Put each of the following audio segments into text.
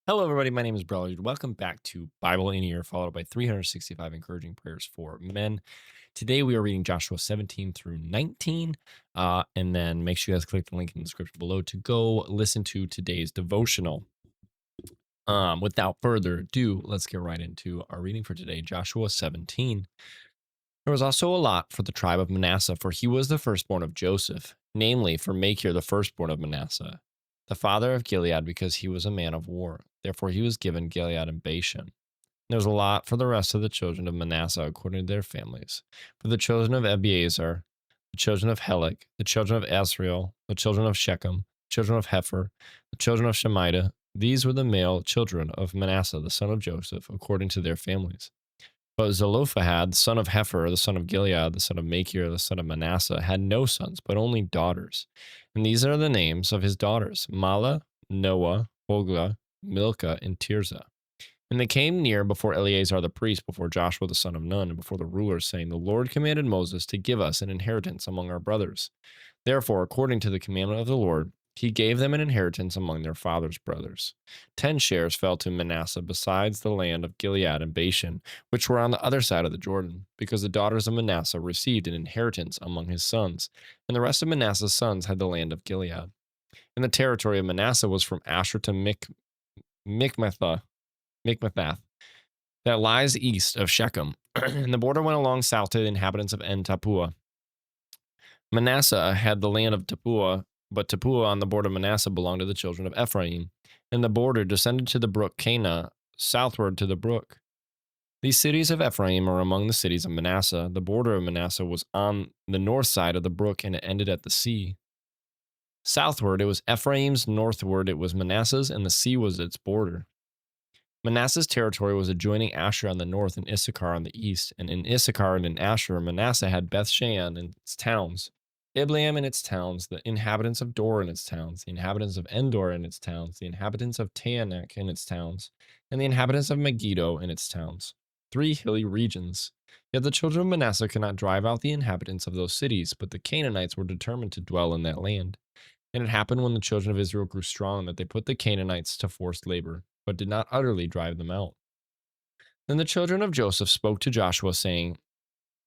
Hello, everybody. My name is BrawlerDood. Welcome back to Bible in a Year, followed by 365 encouraging prayers for men. Today, we are reading Joshua 17 through 19. And then make sure you guys click the link in the description below to go listen to today's devotional. Without further ado, let's get right into our reading for today, Joshua 17. There was also a lot for the tribe of Manasseh, for he was the firstborn of Joseph, namely for Machir, the firstborn of Manasseh, the father of Gilead, because he was a man of war. Therefore he was given Gilead and Bashan. There was a lot for the rest of the children of Manasseh according to their families. For the children of Abiezer, the children of Helek, the children of Asriel, the children of Shechem, the children of Hefer, the children of Shemida, these were the male children of Manasseh, the son of Joseph, according to their families. But Zelophehad, the son of Hefer, the son of Gilead, the son of Machir, the son of Manasseh, had no sons, but only daughters. And these are the names of his daughters: Mala, Noah, Hoglah, Milcah, and Tirzah. And they came near before Eleazar the priest, before Joshua the son of Nun, and before the rulers, saying, The Lord commanded Moses to give us an inheritance among our brothers. Therefore, according to the commandment of the Lord, he gave them an inheritance among their father's brothers. 10 shares fell to Manasseh, besides the land of Gilead and Bashan, which were on the other side of the Jordan, because the daughters of Manasseh received an inheritance among his sons, and the rest of Manasseh's sons had the land of Gilead. And the territory of Manasseh was from Asher to Mikmethath, that lies east of Shechem, and the border went along south to the inhabitants of En Tappuah. Manasseh had the land of Tappuah, but Tappuah on the border of Manasseh belonged to the children of Ephraim, and the border descended to the brook Cana, southward to the brook. These cities of Ephraim are among the cities of Manasseh. The border of Manasseh was on the north side of the brook, and it ended at the sea. Southward it was Ephraim's, northward it was Manasseh's, and the sea was its border. Manasseh's territory was adjoining Asher on the north and Issachar on the east, and in Issachar and in Asher Manasseh had Bethshan and its towns, Ibleam and its towns, the inhabitants of Dor and its towns, the inhabitants of Endor and its towns, the inhabitants of Taanach and its towns, and the inhabitants of Megiddo and its towns, 3 hilly regions. Yet the children of Manasseh could not drive out the inhabitants of those cities, but the Canaanites were determined to dwell in that land. And it happened when the children of Israel grew strong that they put the Canaanites to forced labor, but did not utterly drive them out. Then the children of Joseph spoke to Joshua, saying,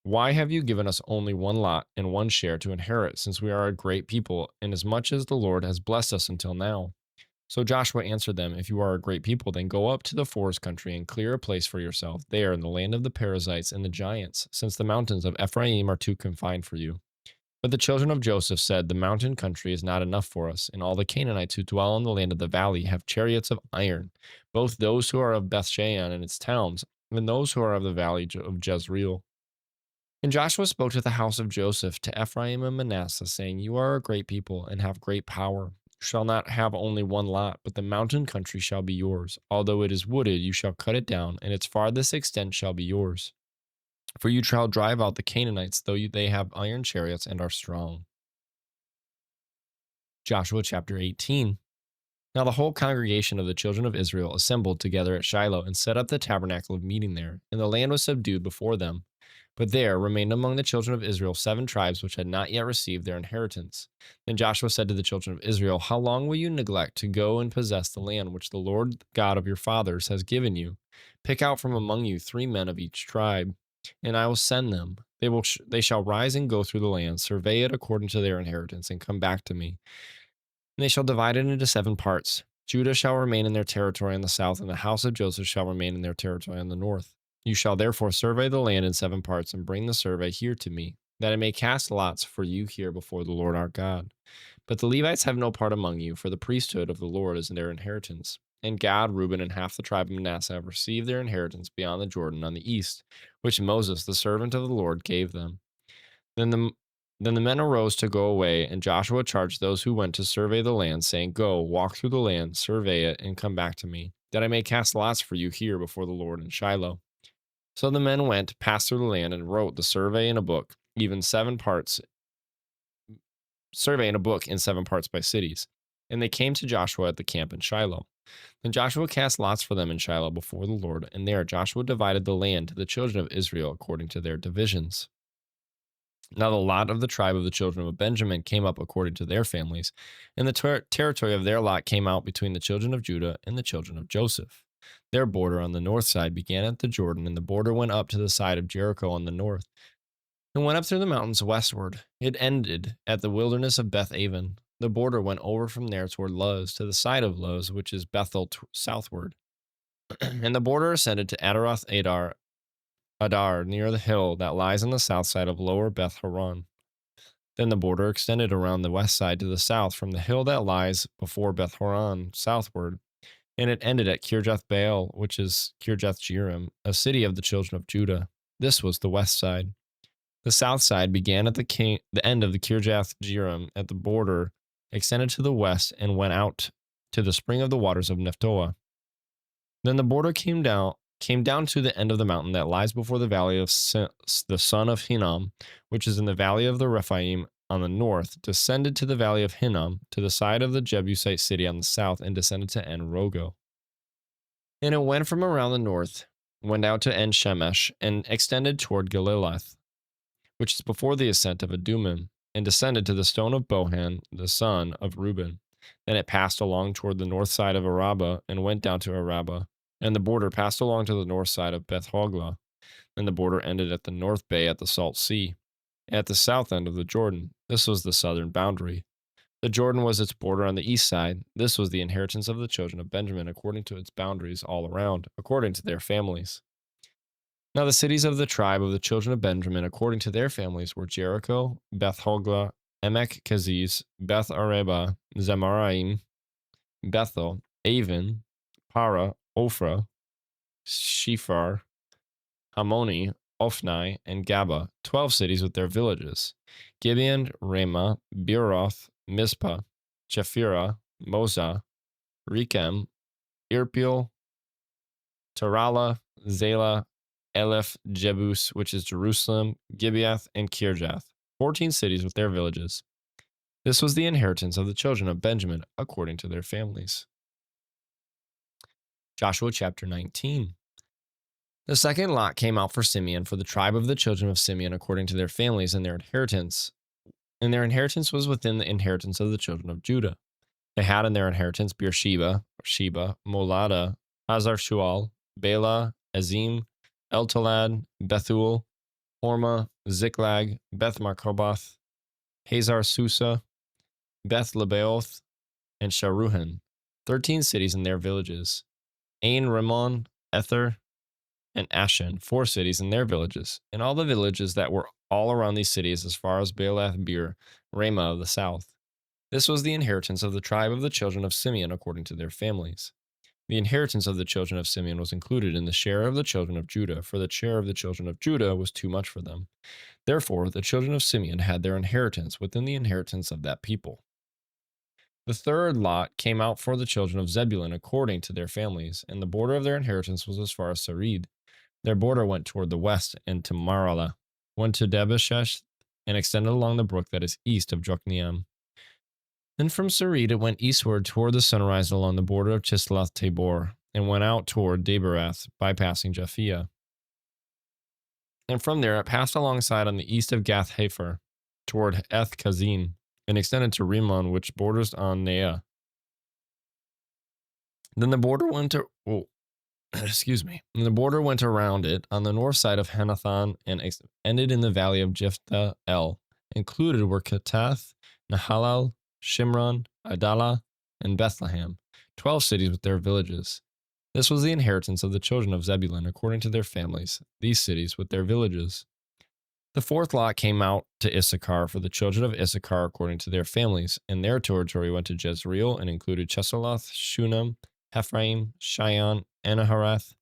Why have you given us only one lot and one share to inherit, since we are a great people, inasmuch as the Lord has blessed us until now? So Joshua answered them, If you are a great people, then go up to the forest country and clear a place for yourself there in the land of the Perizzites and the giants, since the mountains of Ephraim are too confined for you. But the children of Joseph said, The mountain country is not enough for us, and all the Canaanites who dwell in the land of the valley have chariots of iron, both those who are of Bethshan and its towns, and those who are of the valley of Jezreel. And Joshua spoke to the house of Joseph, to Ephraim and Manasseh, saying, You are a great people, and have great power. You shall not have only one lot, but the mountain country shall be yours. Although it is wooded, you shall cut it down, and its farthest extent shall be yours. For you shall drive out the Canaanites, though they have iron chariots and are strong. Joshua chapter 18. Now the whole congregation of the children of Israel assembled together at Shiloh and set up the tabernacle of meeting there, and the land was subdued before them. But there remained among the children of Israel 7 tribes which had not yet received their inheritance. Then Joshua said to the children of Israel, How long will you neglect to go and possess the land which the Lord God of your fathers has given you? Pick out from among you 3 men of each tribe, and I will send them. They shall rise and go through the land, survey it according to their inheritance, and come back to me. And they shall divide it into 7 parts. Judah shall remain in their territory on the south, and the house of Joseph shall remain in their territory on the north. You shall therefore survey the land in 7 parts, and bring the survey here to me, that I may cast lots for you here before the Lord our God. But the Levites have no part among you, for the priesthood of the Lord is their inheritance. And Gad, Reuben, and half the tribe of Manasseh have received their inheritance beyond the Jordan on the east, which Moses, the servant of the Lord, gave them. Then the men arose to go away, and Joshua charged those who went to survey the land, saying, Go, walk through the land, survey it, and come back to me, that I may cast lots for you here before the Lord in Shiloh. So the men went, passed through the land, and wrote the survey in a book, even 7 parts, survey in a book in 7 parts by cities. And they came to Joshua at the camp in Shiloh. Then Joshua cast lots for them in Shiloh before the Lord, and there Joshua divided the land to the children of Israel according to their divisions. Now the lot of the tribe of the children of Benjamin came up according to their families, and the territory of their lot came out between the children of Judah and the children of Joseph. Their border on the north side began at the Jordan, and the border went up to the side of Jericho on the north, and went up through the mountains westward. It ended at the wilderness of Beth Aven. The border went over from there toward Luz, to the side of Luz, which is Bethel southward. And the border ascended to Adaroth Adar, near the hill that lies on the south side of lower Beth Horon. Then the border extended around the west side to the south from the hill that lies before Beth Horon southward, and it ended at Kirjath Baal, which is Kirjath Jearim, a city of the children of Judah. This was the west side. The south side began at the end of the Kirjath Jearim at the border, extended to the west, and went out to the spring of the waters of Nephtoah. Then the border came down to the end of the mountain that lies before the valley of the son of Hinnom, which is in the valley of the Rephaim on the north, descended to the valley of Hinnom, to the side of the Jebusite city on the south, and descended to En Rogel. And it went from around the north, went out to En Shemesh, and extended toward Galilath, which is before the ascent of Adumim, and descended to the stone of Bohan, the son of Reuben. Then it passed along toward the north side of Arabah, and went down to Arabah. And the border passed along to the north side of Beth Hoglah. Then the border ended at the north bay at the Salt Sea, at the south end of the Jordan. This was the southern boundary. The Jordan was its border on the east side. This was the inheritance of the children of Benjamin, according to its boundaries all around, according to their families. Now the cities of the tribe of the children of Benjamin, according to their families, were Jericho, Beth Hoglah, Emek Keziz, Beth Araba, Zemaraim, Bethel, Avon, Para, Ophrah, Shephar, Hammoni, Ophni, and Gaba, 12 cities with their villages. Gibeon, Ramah, Beeroth, Mizpah, Chephirah, Moza, Rechem, Irpeel, Tarala, Zela, Eleph, Jebus, which is Jerusalem, Gibeath, and Kirjath, 14 cities with their villages. This was the inheritance of the children of Benjamin, according to their families. Joshua chapter 19. The second lot came out for Simeon, for the tribe of the children of Simeon, according to their families and their inheritance. And their inheritance was within the inheritance of the children of Judah. They had in their inheritance Beersheba, Molada, Hazar Shual, Bela, Azim, Eltalad, Bethul, Hormah, Ziklag, Beth Markoboth, Hazar Susa, Beth Lebaoth, and Sharuhen, 13 cities and their villages. Ain Rimmon, Ether, and Ashen, 4 cities and their villages, and all the villages that were all around these cities as far as Baalath Beer, Ramah of the south. This was the inheritance of the tribe of the children of Simeon according to their families. The inheritance of the children of Simeon was included in the share of the children of Judah, for the share of the children of Judah was too much for them. Therefore, the children of Simeon had their inheritance within the inheritance of that people. The third lot came out for the children of Zebulun according to their families, and the border of their inheritance was as far as Sarid. Their border went toward the west and to Marala, went to Debeshesh, and extended along the brook that is east of Jokneam. Then from Sarid it went eastward toward the sunrise along the border of Chisloth Tabor, and went out toward Daberath, bypassing Japhia. And from there it passed alongside on the east of Gath Hefer, toward Eth Kazin, and extended to Rimmon, which borders on Neah. Then the border went to And the border went around it on the north side of Hanathan and ended in the valley of Jephthah El. Included were Katath, Nahalal, Shimron, Adalah, and Bethlehem, 12 cities with their villages. This was the inheritance of the children of Zebulun according to their families, these cities with their villages. The fourth lot came out to Issachar for the children of Issachar according to their families, and their territory went to Jezreel and included Chesulloth, Shunem, Ephraim, Shion, Anaharath,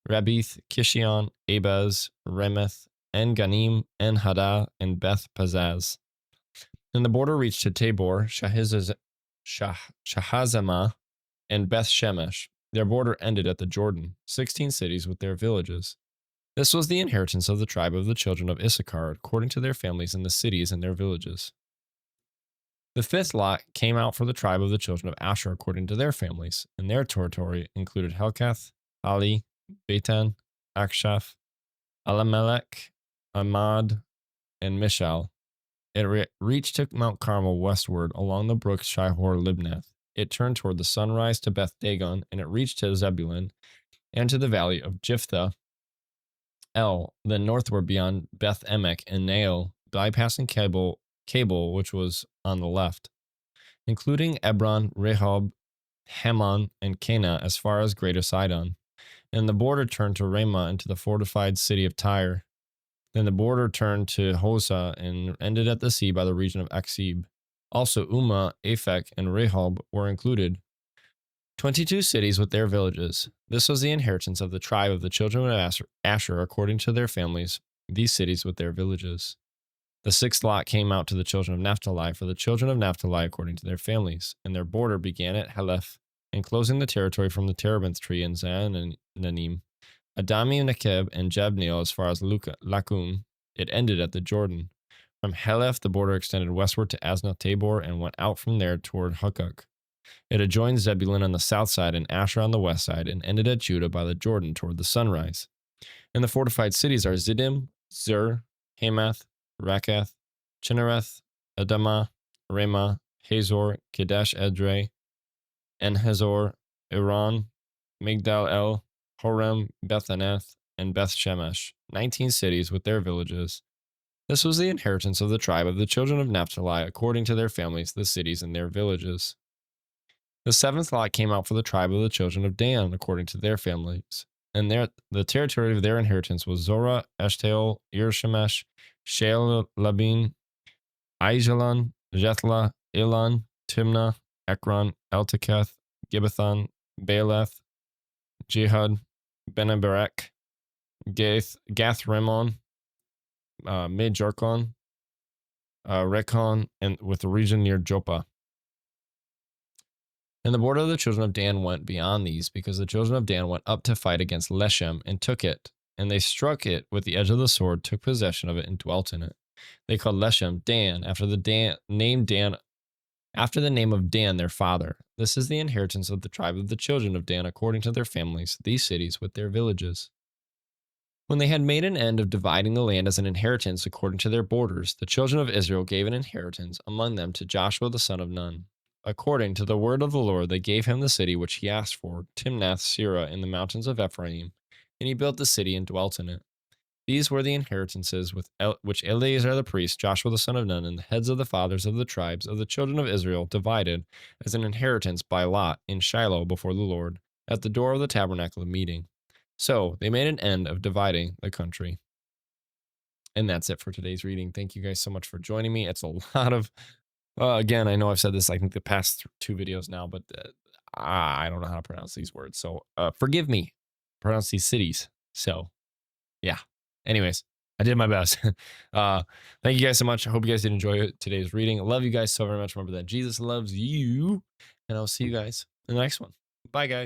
Rabith, Kishion, Abez, Remeth, En-Ganim, En-Hadah, and Beth Pazaz. And the border reached to Tabor, Shahazamah, and Beth Shemesh. Their border ended at the Jordan, 16 cities with their villages. This was the inheritance of the tribe of the children of Issachar, according to their families in the cities and their villages. The fifth lot came out for the tribe of the children of Asher, according to their families, and their territory included Helkath, Ali, Beitan, Akshaph, Alamelech, Ahmad, and Mishal, It reached to Mount Carmel westward along the brook Shihor Libnath. It turned toward the sunrise to Beth Dagon, and it reached to Zebulun and to the valley of Jephthah then northward beyond Beth Emek and Nael, bypassing Cable, which was on the left, including Ebron, Rehob, Hammon, and Cana as far as Greater Sidon. And the border turned to Ramah and to the fortified city of Tyre. Then the border turned to Hosah and ended at the sea by the region of Aksib. Also Ummah, Aphek, and Rehob were included. 22 cities with their villages. This was the inheritance of the tribe of the children of Asher according to their families, these cities with their villages. The sixth lot came out to the children of Naphtali, for the children of Naphtali according to their families, and their border began at Heleph, enclosing the territory from the terebinth tree in Zaananim, Adami, Nekeb, and Jabneel as far as Lakum. It ended at the Jordan. From Heleph, the border extended westward to Asnath Tabor and went out from there toward Hukok. It adjoined Zebulun on the south side and Asher on the west side, and ended at Judah by the Jordan toward the sunrise. And the fortified cities are Ziddim, Zur, Hamath, Rakath, Chinnereth, Adamah, Ramah, Hazor, Kadesh Edrei, Enhazor, Iran, Migdal El, Horem, Bethanath, and Beth Shemesh, 19 cities with their villages. This was the inheritance of the tribe of the children of Naphtali according to their families, the cities and their villages. The seventh lot came out for the tribe of the children of Dan according to their families, and the territory of their inheritance was Zorah, Eshtaol, Irshemesh, Shael Labin, Aijalon, Jethla, Ilan, Timnah, Ekron, Elteketh, Gibbethon, Baaleth, Jihad, Benaberek, Gath Rimmon, Mid-Jarkon, Rekon, and with the region near Joppa. And the border of the children of Dan went beyond these, because the children of Dan went up to fight against Leshem and took it. And they struck it with the edge of the sword, took possession of it, and dwelt in it. They called Leshem Dan, after the name of Dan, their father. This is the inheritance of the tribe of the children of Dan according to their families, these cities with their villages. When they had made an end of dividing the land as an inheritance according to their borders, the children of Israel gave an inheritance among them to Joshua the son of Nun. According to the word of the Lord, they gave him the city which he asked for, Timnath-Serah in the mountains of Ephraim, and he built the city and dwelt in it. These were the inheritances which Eleazar the priest, Joshua the son of Nun, and the heads of the fathers of the tribes of the children of Israel divided as an inheritance by lot in Shiloh before the Lord, at the door of the tabernacle of meeting. So they made an end of dividing the country. And that's it for today's reading. Thank you guys so much for joining me. It's a lot of, again, I know I've said this, I think the past two videos now, but I don't know how to pronounce these words. So forgive me, pronounce these cities. So yeah. Anyways, I did my best. Thank you guys so much. I hope you guys did enjoy today's reading. I love you guys so very much. Remember that Jesus loves you, and I'll see you guys in the next one. Bye, guys.